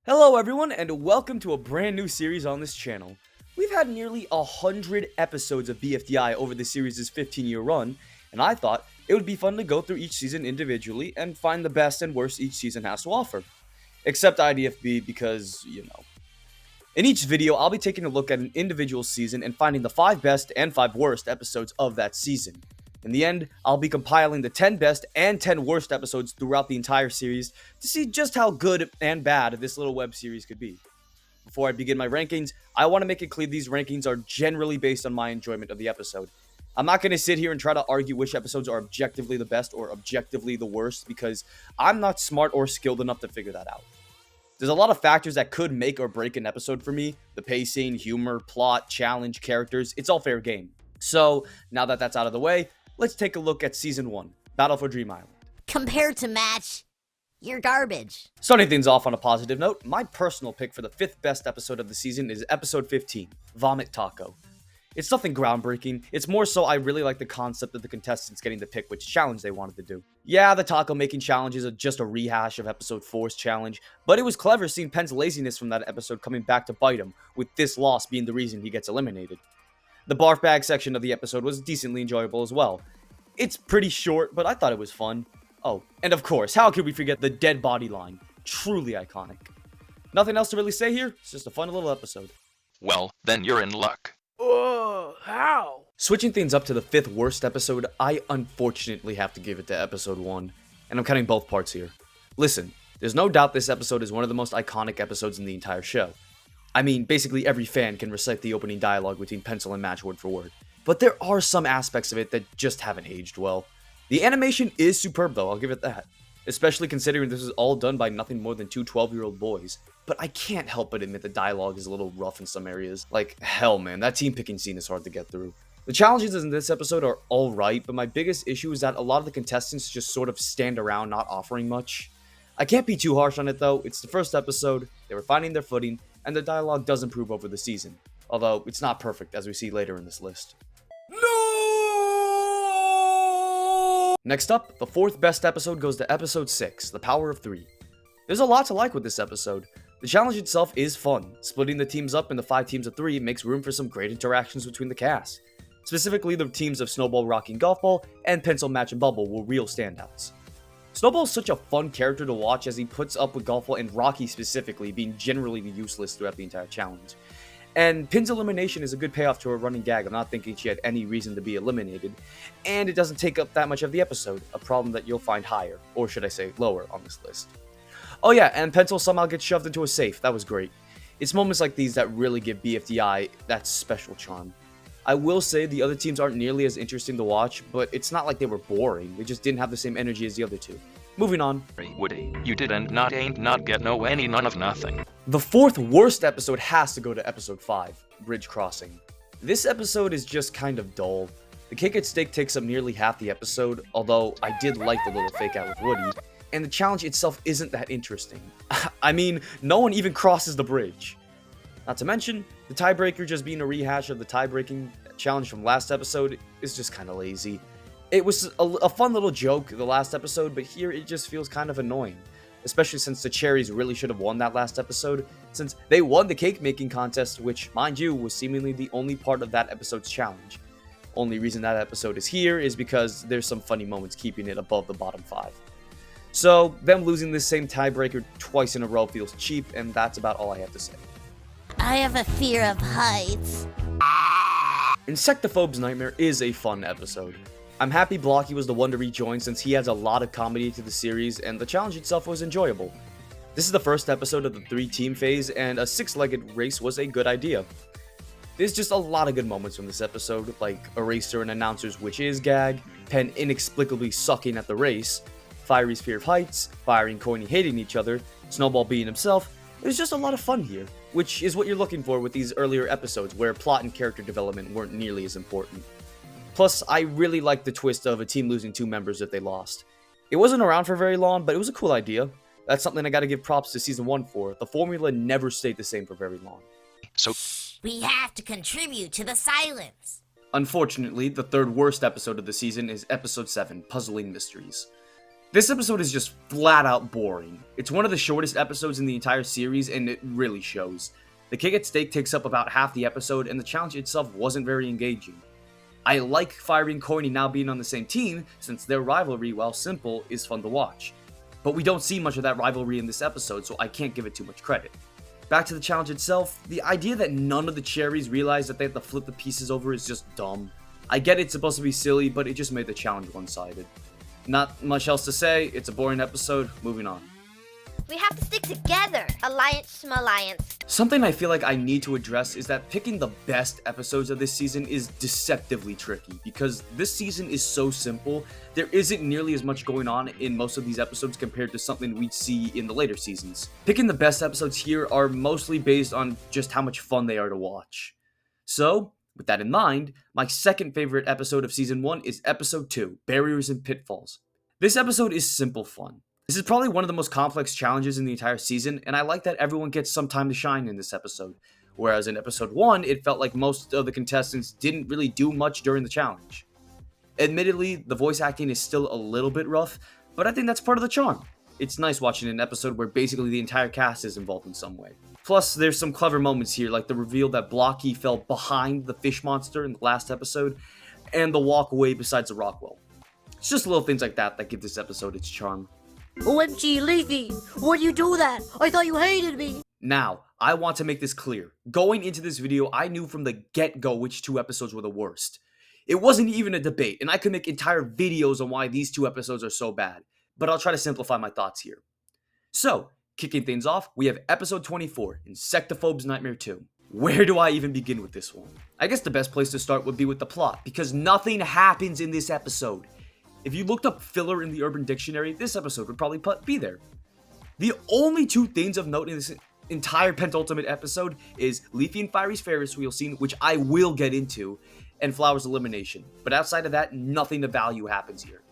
Hello everyone, and welcome to a brand new series on this channel. We've had nearly 100 episodes of BFDI over the series' 15-year run, and I thought it would be fun to go through each season individually and find the best and worst each season has to offer. Except IDFB because, In each video, I'll be taking a look at an individual season and finding the 5 best and 5 worst episodes of that season. In the end, I'll be compiling the 10 best and 10 worst episodes throughout the entire series to see just how good and bad this little web series could be. Before I begin my rankings, I want to make it clear these rankings are generally based on my enjoyment of the episode. I'm not going to sit here and try to argue which episodes are objectively the best or objectively the worst because I'm not smart or skilled enough to figure that out. There's a lot of factors that could make or break an episode for me. The pacing, humor, plot, challenge, characters, it's all fair game. So, now that that's out of the way, let's take a look at Season 1, Battle for Dream Island. Compared to Match, you're garbage. Starting things off on a positive note, my personal pick for the 5th best episode of the season is Episode 15, Vomit Taco. It's nothing groundbreaking, it's more so I really like the concept of the contestants getting to pick which challenge they wanted to do. Yeah, the taco making challenge is just a rehash of Episode 4's challenge, but it was clever seeing Penn's laziness from that episode coming back to bite him, with this loss being the reason he gets eliminated. The barf bag section of the episode was decently enjoyable as well. It's pretty short, but I thought it was fun. Oh, and of course, how could we forget the dead body line? Truly iconic. Nothing else to really say here, it's just a fun little episode. Well, then you're in luck. How? Switching things up to the 5th worst episode, I unfortunately have to give it to Episode 1, and I'm cutting both parts here. Listen, there's no doubt this episode is one of the most iconic episodes in the entire show. I mean, basically every fan can recite the opening dialogue between Pencil and Match word for word. But there are some aspects of it that just haven't aged well. The animation is superb though, I'll give it that. Especially considering this is all done by nothing more than two 12-year-old boys. But I can't help but admit the dialogue is a little rough in some areas. Like, hell man, that team picking scene is hard to get through. The challenges in this episode are alright, but my biggest issue is that a lot of the contestants just sort of stand around not offering much. I can't be too harsh on it though, it's the first episode, they were finding their footing, and the dialogue does improve over the season. Although, it's not perfect as we see later in this list. Next up, the 4th best episode goes to Episode 6, The Power of 3. There's a lot to like with this episode. The challenge itself is fun. Splitting the teams up into 5 teams of 3 makes room for some great interactions between the cast. Specifically, the teams of Snowball, Rocky, and Golf Ball, and Pencil, Match, and Bubble were real standouts. Snowball is such a fun character to watch as he puts up with Golf Ball and Rocky specifically being generally useless throughout the entire challenge. And Pin's elimination is a good payoff to her running gag of not thinking she had any reason to be eliminated, and it doesn't take up that much of the episode, a problem that you'll find higher, or should I say lower, on this list. Oh yeah, and Pencil somehow gets shoved into a safe, that was great. It's moments like these that really give BFDI that special charm. I will say the other teams aren't nearly as interesting to watch, but it's not like they were boring, they just didn't have the same energy as the other two. Moving on. Woody, you didn't not ain't not get no any none of nothing. The 4th worst episode has to go to Episode 5, Bridge Crossing. This episode is just kind of dull. The cake at stake takes up nearly half the episode, although I did like the little fake out with Woody, and the challenge itself isn't that interesting. I mean, no one even crosses the bridge. Not to mention, the tiebreaker just being a rehash of the tie-breaking challenge from last episode is just kind of lazy. It was a fun little joke the last episode, but here it just feels kind of annoying. Especially since the Cherries really should have won that last episode, since they won the cake making contest, which, mind you, was seemingly the only part of that episode's challenge. Only reason that episode is here is because there's some funny moments keeping it above the bottom 5. So, them losing this same tiebreaker twice in a row feels cheap, and that's about all I have to say. I have a fear of heights. Insectophobe's Nightmare is a fun episode. I'm happy Blocky was the one to rejoin since he adds a lot of comedy to the series, and the challenge itself was enjoyable. This is the first episode of the 3-team phase, and a 6-legged race was a good idea. There's just a lot of good moments from this episode, like Eraser and Announcer's Which Is gag, Penn inexplicably sucking at the race, Fiery's fear of heights, Fiery and Coiny hating each other, Snowball being himself. There's just a lot of fun here, which is what you're looking for with these earlier episodes where plot and character development weren't nearly as important. Plus, I really liked the twist of a team losing 2 members if they lost. It wasn't around for very long, but it was a cool idea. That's something I gotta give props to Season 1 for. The formula never stayed the same for very long. So, We have to contribute to the silence. Unfortunately, the 3rd worst episode of the season is Episode 7, Puzzling Mysteries. This episode is just flat out boring. It's one of the shortest episodes in the entire series, and it really shows. The kick at stake takes up about half the episode, and the challenge itself wasn't very engaging. I like Fiery and Coiny now being on the same team, since their rivalry, while simple, is fun to watch. But we don't see much of that rivalry in this episode, so I can't give it too much credit. Back to the challenge itself, the idea that none of the cherries realize that they have to flip the pieces over is just dumb. I get it's supposed to be silly, but it just made the challenge one-sided. Not much else to say, it's a boring episode, moving on. We have to stick together. Alliance, schmalliance. Something I feel like I need to address is that picking the best episodes of this season is deceptively tricky, because this season is so simple, there isn't nearly as much going on in most of these episodes compared to something we'd see in the later seasons. Picking the best episodes here are mostly based on just how much fun they are to watch. So, with that in mind, my second favorite episode of Season 1 is Episode 2, Barriers and Pitfalls. This episode is simple fun. This is probably one of the most complex challenges in the entire season, and I like that everyone gets some time to shine in this episode. Whereas in Episode 1, it felt like most of the contestants didn't really do much during the challenge. Admittedly, the voice acting is still a little bit rough, but I think that's part of the charm. It's nice watching an episode where basically the entire cast is involved in some way. Plus, there's some clever moments here, like the reveal that Blocky fell behind the fish monster in the last episode, and the walk away besides the Rockwell. It's just little things like that that give this episode its charm. OMG, Leafy, why'd you do that? I thought you hated me. Now, I want to make this clear. Going into this video, I knew from the get-go which two episodes were the worst. It wasn't even a debate, and I could make entire videos on why these two episodes are so bad, but I'll try to simplify my thoughts here. So, kicking things off, we have episode 24, Insectophobe's Nightmare 2. Where do I even begin with this one? I guess the best place to start would be with the plot, because nothing happens in this episode. If you looked up filler in the Urban Dictionary, this episode would probably be there. The only two things of note in this entire penultimate episode is Leafy and Fiery's Ferris wheel scene, which I will get into, and Flower's elimination. But outside of that, nothing of value happens here.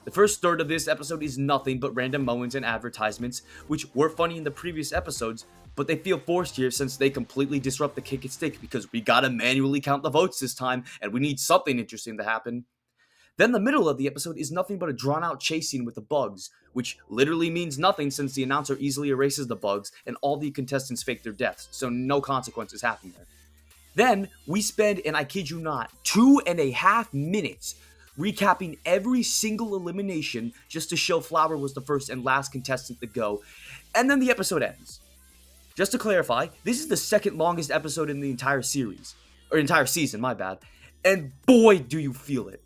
The first third of this episode is nothing but random moments and advertisements, which were funny in the previous episodes, but they feel forced here since they completely disrupt the kick at stake because we gotta manually count the votes this time, and we need something interesting to happen. Then the middle of the episode is nothing but a drawn-out chase scene with the bugs, which literally means nothing since the announcer easily erases the bugs and all the contestants fake their deaths, so no consequences happen there. Then we spend, and I kid you not, 2.5 minutes recapping every single elimination just to show Flower was the first and last contestant to go, and then the episode ends. Just to clarify, this is the second longest episode in the entire series, or entire season, my bad, and boy do you feel it.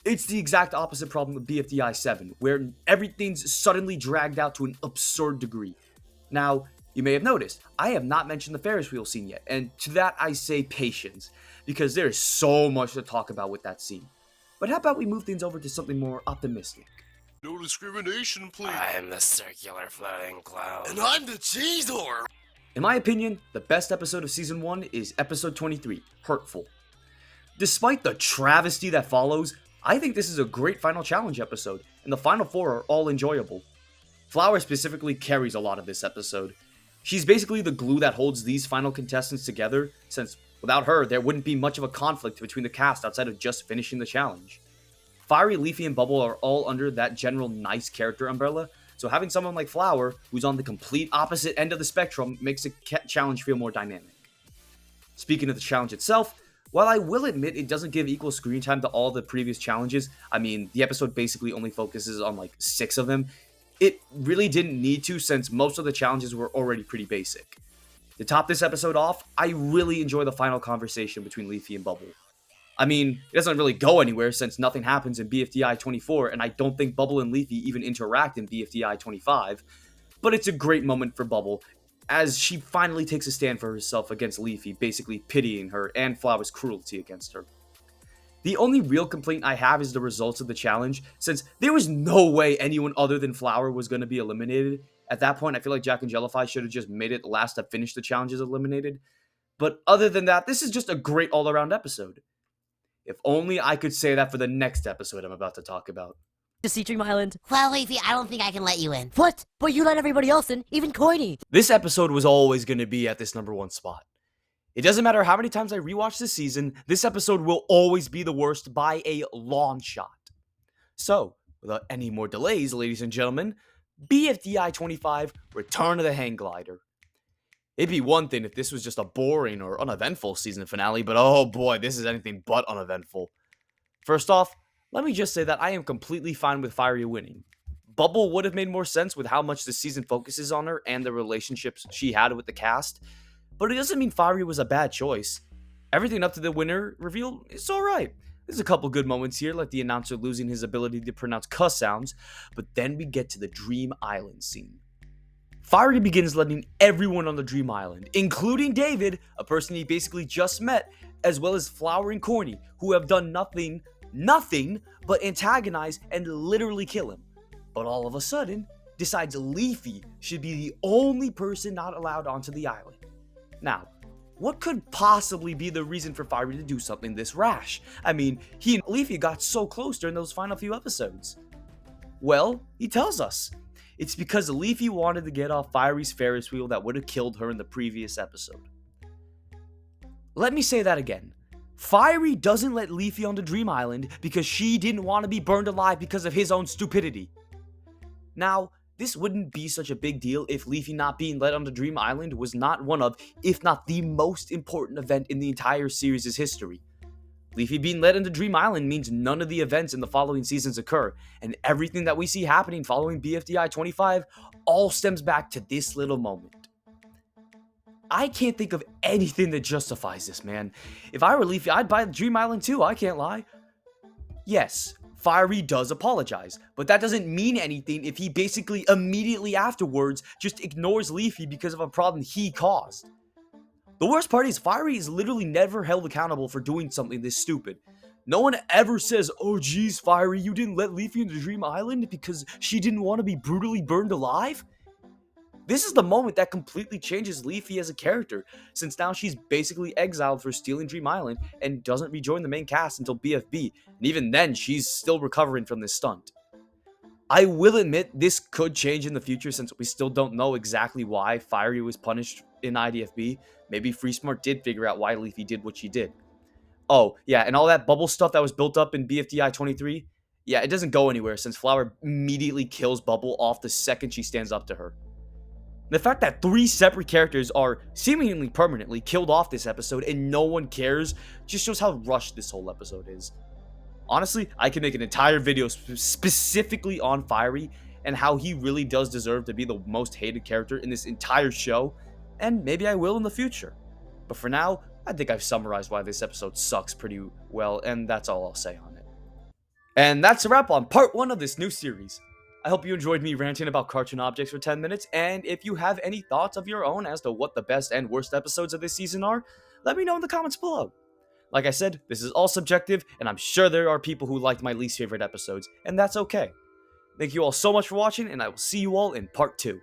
It's the exact opposite problem with BFDI 7, where everything's suddenly dragged out to an absurd degree. Now, you may have noticed, I have not mentioned the Ferris wheel scene yet, and to that I say patience, because there is so much to talk about with that scene. But how about we move things over to something more optimistic? No discrimination, please. I'm the circular floating cloud. And I'm the cheese whore. In my opinion, the best episode of Season 1 is Episode 23, Hurtful. Despite the travesty that follows, I think this is a great final challenge episode, and the final four are all enjoyable. Flower specifically carries a lot of this episode. She's basically the glue that holds these final contestants together, since without her, there wouldn't be much of a conflict between the cast outside of just finishing the challenge. Fiery, Leafy, and Bubble are all under that general nice character umbrella, so having someone like Flower, who's on the complete opposite end of the spectrum, makes the challenge feel more dynamic. Speaking of the challenge itself, while I will admit it doesn't give equal screen time to all the previous challenges, I mean, the episode basically only focuses on like 6 of them, it really didn't need to since most of the challenges were already pretty basic. To top this episode off, I really enjoy the final conversation between Leafy and Bubble. I mean, it doesn't really go anywhere since nothing happens in BFDI 24, and I don't think Bubble and Leafy even interact in BFDI 25, but it's a great moment for Bubble, as she finally takes a stand for herself against Leafy, basically pitying her and Flower's cruelty against her. The only real complaint I have is the results of the challenge, since there was no way anyone other than Flower was going to be eliminated. At that point, I feel like Jack and Jellify should have just made it last to finish the challenges eliminated. But other than that, this is just a great all-around episode. If only I could say that for the next episode I'm about to talk about. To see Dream Island. Well, Leafy, I don't think I can let you in. What? But you let everybody else in, even Coiny. This episode was always going to be at this number 1 spot. It doesn't matter how many times I rewatch this season, this episode will always be the worst by a long shot. So, without any more delays, ladies and gentlemen, BFDI 25 Return of the Hang Glider. It'd be one thing if this was just a boring or uneventful season finale, but oh boy, this is anything but uneventful. First off, let me just say that I am completely fine with Fiery winning. Bubble would have made more sense with how much the season focuses on her and the relationships she had with the cast, but it doesn't mean Fiery was a bad choice. Everything up to the winner reveal is alright. There's a couple good moments here, like the announcer losing his ability to pronounce cuss sounds, but then we get to the Dream Island scene. Fiery begins letting everyone on the Dream Island, including David, a person he basically just met, as well as Flower and Corny, who have done nothing but antagonize and literally kill him. But all of a sudden, decides Leafy should be the only person not allowed onto the island. Now, what could possibly be the reason for Fiery to do something this rash? I mean, he and Leafy got so close during those final few episodes. Well, he tells us. It's because Leafy wanted to get off Fiery's Ferris wheel that would have killed her in the previous episode. Let me say that again. Fiery doesn't let Leafy on the Dream Island because she didn't want to be burned alive because of his own stupidity. Now, this wouldn't be such a big deal if Leafy not being let on the Dream Island was not one of, if not the most important event in the entire series' history. Leafy being led into Dream Island means none of the events in the following seasons occur, and everything that we see happening following BFDI 25 all stems back to this little moment. I can't think of anything that justifies this, man. If I were Leafy, I'd buy the Dream Island too, I can't lie. Yes, Fiery does apologize, but that doesn't mean anything if he basically immediately afterwards just ignores Leafy because of a problem he caused. The worst part is Fiery is literally never held accountable for doing something this stupid. No one ever says, "Oh geez, Fiery, you didn't let Leafy into Dream Island because she didn't want to be brutally burned alive?" This is the moment that completely changes Leafy as a character, since now she's basically exiled for stealing Dream Island and doesn't rejoin the main cast until BFB, and even then she's still recovering from this stunt. I will admit this could change in the future since we still don't know exactly why Fiery was punished in IDFB. Maybe Free Smart did figure out why Leafy did what she did. Oh, yeah, and all that bubble stuff that was built up in BFDI 23, yeah, it doesn't go anywhere since Flower immediately kills Bubble off the second she stands up to her. The fact that 3 separate characters are seemingly permanently killed off this episode and no one cares just shows how rushed this whole episode is. Honestly, I can make an entire video specifically on Fiery and how he really does deserve to be the most hated character in this entire show, and maybe I will in the future. But for now, I think I've summarized why this episode sucks pretty well, and that's all I'll say on it. And that's a wrap on part 1 of this new series. I hope you enjoyed me ranting about cartoon objects for 10 minutes, and if you have any thoughts of your own as to what the best and worst episodes of this season are, let me know in the comments below. Like I said, this is all subjective, and I'm sure there are people who liked my least favorite episodes, and that's okay. Thank you all so much for watching, and I will see you all in part 2.